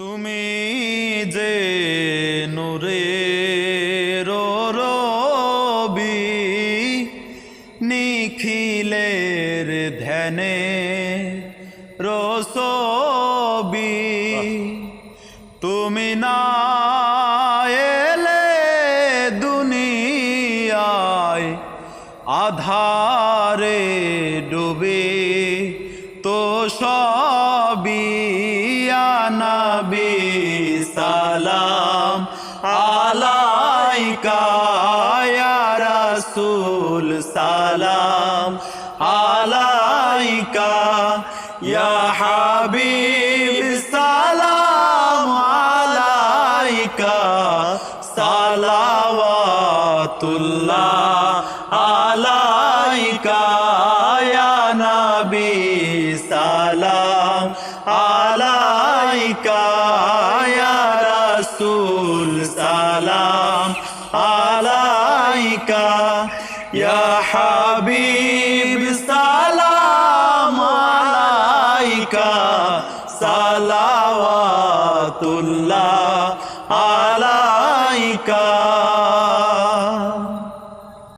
তুমি যে নূরের রবি, নিখিলের ধ্যানে রসবি, তুমি না এলে দুনিয়ায় আধারে ডুবে তো সবই নবী সালাম আলাইকা ইয়া রাসূল সালাম আলাইকা ইয়া হাবিব সালাম আলাইকা সালাওয়াতুল্লাহ আলাইকা ইয়া নবী সালাম আলাইকা ইয়া রাসূল সালাম আলাইকা ইয়া হাবিব সালাম আলাইকা সালাওয়াতুল্লাহ আলাইকা।